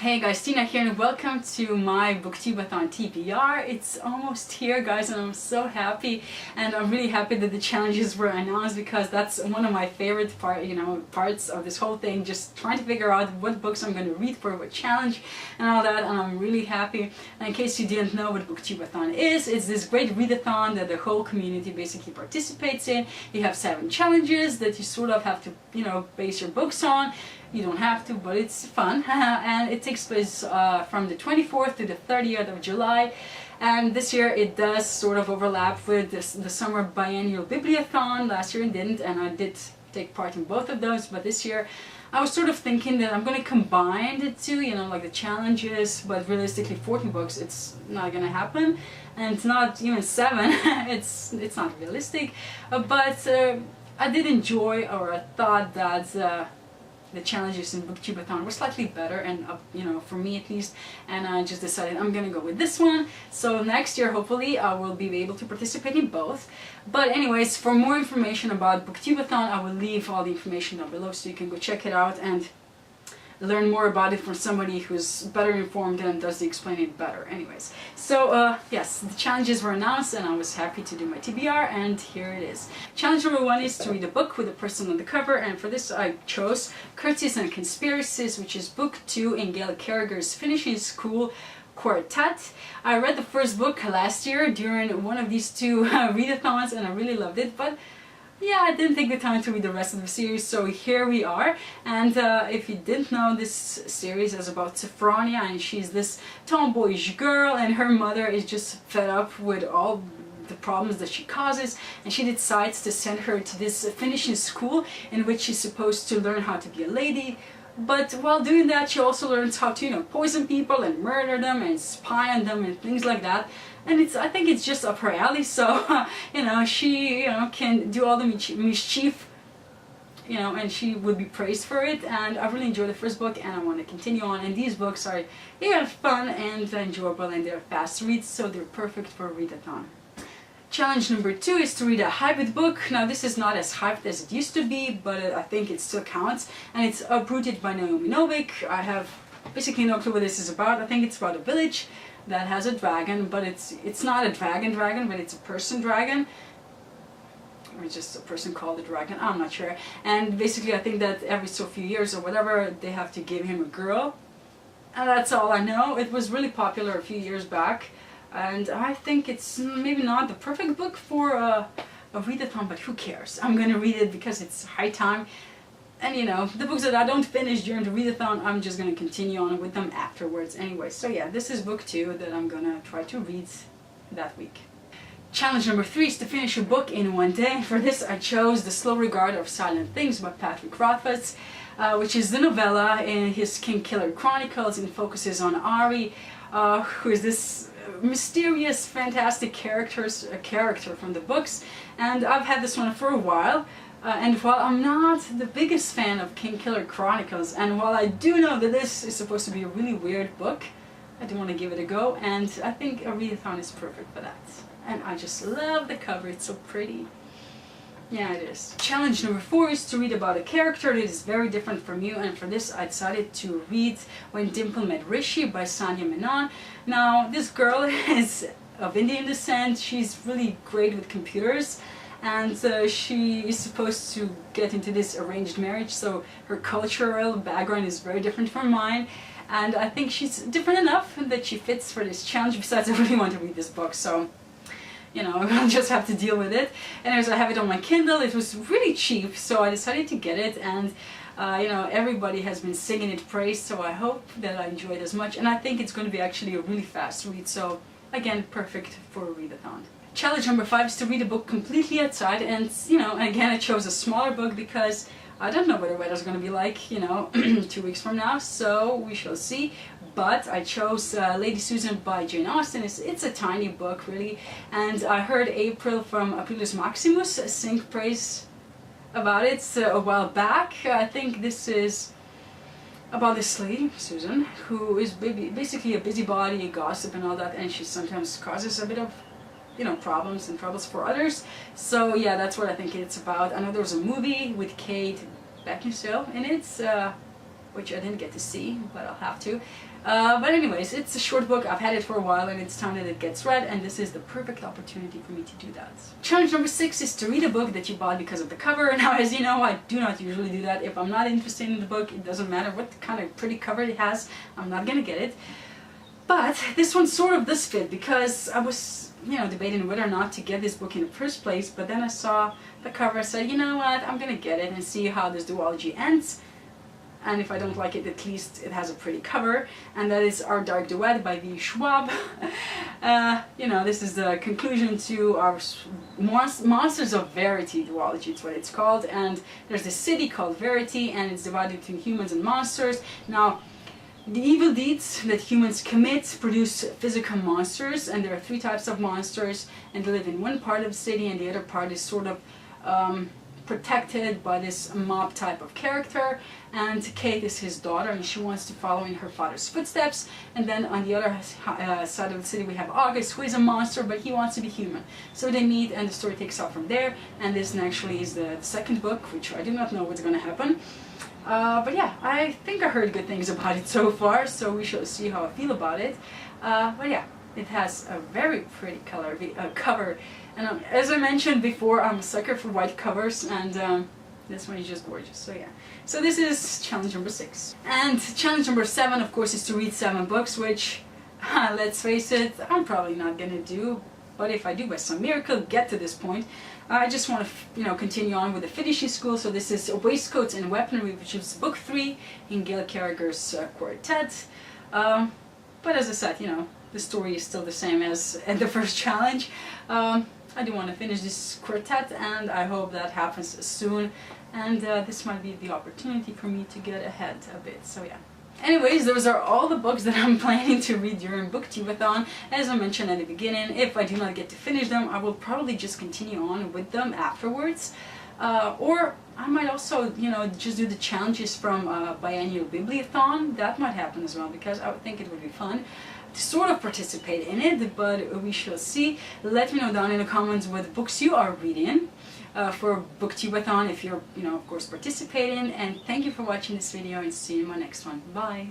Hey guys, Tina here and welcome to my BookTubeAthon TBR. It's almost here guys and I'm so happy, and I'm really happy that the challenges were announced because that's one of my favorite parts of this whole thing, just trying to figure out what books I'm going to read for what challenge and all that, and I'm really happy. And in case you didn't know what BookTubeAthon is, it's this great readathon that the whole community basically participates in. You have 7 challenges that you sort of have to, base your books on. You don't have to, but it's fun. And it takes place from the 24th to the 30th of July. And this year it does sort of overlap with the summer biennial BookTubeAthon. Last year it didn't, and I did take part in both of those. But this year I was sort of thinking that I'm going to combine the two, like the challenges, but realistically 14 books, it's not going to happen. And it's not even 7, it's not realistic. But I did enjoy, or I thought that the challenges in BookTubeAthon were slightly better, and for me at least, and I just decided I'm gonna go with this one. So next year hopefully I will be able to participate in both. But anyways, for more information about BookTubeAthon, I will leave all the information down below so you can go check it out and learn more about it from somebody who's better informed and does the explaining better. Anyways, so yes, the challenges were announced and I was happy to do my TBR, and here it is. Challenge number 1 is to read a book with a person on the cover, and for this I chose Curses and Conspiracies, which is book 2 in Gail Carriger's Finishing School Quartet. I read the first book last year during one of these 2 readathons and I really loved it, but yeah, I didn't take the time to read the rest of the series, so here we are. And if you didn't know, this series is about Sophronia, and she's this tomboyish girl, and her mother is just fed up with all the problems that she causes, and she decides to send her to this finishing school in which she's supposed to learn how to be a lady. But while doing that, she also learns how to, poison people and murder them and spy on them and things like that. And I think it's just up her alley, so, she, can do all the mischief, and she would be praised for it. And I really enjoyed the first book and I want to continue on. And these books are, fun and enjoyable, and they're fast reads, so they're perfect for a readathon. Challenge number 2 is to read a hybrid book. Now this is not as hyped as it used to be, but I think it still counts. And it's Uprooted by Naomi Novik. I have basically no clue what this is about. I think it's about a village that has a dragon, but it's not a dragon, but it's a person dragon. Or just a person called a dragon, I'm not sure. And basically I think that every so few years or whatever, they have to give him a girl. And that's all I know. It was really popular a few years back. And I think it's maybe not the perfect book for a readathon, but who cares? I'm gonna read it because it's high time. And the books that I don't finish during the readathon, I'm just gonna continue on with them afterwards anyway. So yeah, this is book 2 that I'm gonna try to read that week. Challenge number 3 is to finish a book in one day. For this I chose The Slow Regard of Silent Things by Patrick Rothfuss, which is the novella in his Kingkiller Chronicles, and focuses on Ari, who is this mysterious, fantastic character from the books. And I've had this one for a while, and while I'm not the biggest fan of Kingkiller Chronicles, and while I do know that this is supposed to be a really weird book, I do want to give it a go, and I think a readathon is perfect for that. And I just love the cover, it's so pretty. Yeah, it is. Challenge number 4 is to read about a character that is very different from you, and for this I decided to read When Dimple Met Rishi by Sanya Menon. Now, this girl is of Indian descent. She's really great with computers, and she is supposed to get into this arranged marriage, so her cultural background is very different from mine. And I think she's different enough that she fits for this challenge. Besides, I really want to read this book, so I'll just have to deal with it. Anyways, I have it on my Kindle. It was really cheap, so I decided to get it, and everybody has been singing it praise, so I hope that I enjoy it as much. And I think it's going to be actually a really fast read, so again, perfect for a readathon. Challenge number 5 is to read a book completely outside, and again I chose a smaller book because I don't know what the weather's going to be like, 2 weeks from now, so we shall see. But I chose Lady Susan by Jane Austen. It's a tiny book, really, and I heard April from Aprilus Maximus sing praise about it a while back. I think this is about this lady, Susan, who is basically a busybody, a gossip and all that, and she sometimes causes a bit of problems and troubles for others. So yeah, that's what I think it's about. I know there was a movie with Kate Beckinsale in it, which I didn't get to see, but I'll have to. But anyways, it's a short book. I've had it for a while and it's time that it gets read, and this is the perfect opportunity for me to do that. Challenge number 6 is to read a book that you bought because of the cover. Now, as you know, I do not usually do that. If I'm not interested in the book, it doesn't matter what kind of pretty cover it has, I'm not gonna get it. But this one sort of does fit, because I was, debating whether or not to get this book in the first place, but then I saw the cover, I said, you know what, I'm gonna get it and see how this duology ends. And if I don't like it, at least it has a pretty cover, and that is Our Dark Duet by V. Schwab. This is the conclusion to our Monsters of Verity duology, it's what it's called, and there's this city called Verity, and it's divided between humans and monsters. Now, the evil deeds that humans commit produce physical monsters, and there are 3 types of monsters, and they live in one part of the city, and the other part is sort of protected by this mob type of character. And Kate is his daughter, and she wants to follow in her father's footsteps. And then on the other side of the city we have August, who is a monster, but he wants to be human. So they meet, and the story takes off from there. And this actually is the second book, which I do not know what's going to happen. But yeah, I think I heard good things about it so far, so we shall see how I feel about it. But yeah, it has a very pretty cover, and as I mentioned before, I'm a sucker for white covers, and this one is just gorgeous. So yeah, so this is challenge number 6. And challenge number 7, of course, is to read 7 books, which, let's face it, I'm probably not gonna do. But if I do by some miracle get to this point, I just want to continue on with the finishing school. So this is Waistcoats and Weaponry, which is book 3 in Gail Carriger's quartet. But as I said, the story is still the same as at the first challenge. I do want to finish this quartet, and I hope that happens soon. And this might be the opportunity for me to get ahead a bit. So yeah. Anyways, those are all the books that I'm planning to read during BookTubeAthon. As I mentioned at the beginning, if I do not get to finish them, I will probably just continue on with them afterwards. Or I might also, just do the challenges from biannual BookTubeAthon. That might happen as well, because I would think it would be fun to sort of participate in it, but we shall see. Let me know down in the comments what books you are reading for BookTubeAthon, if you're, of course, participating. And thank you for watching this video, and see you in my next one. Bye!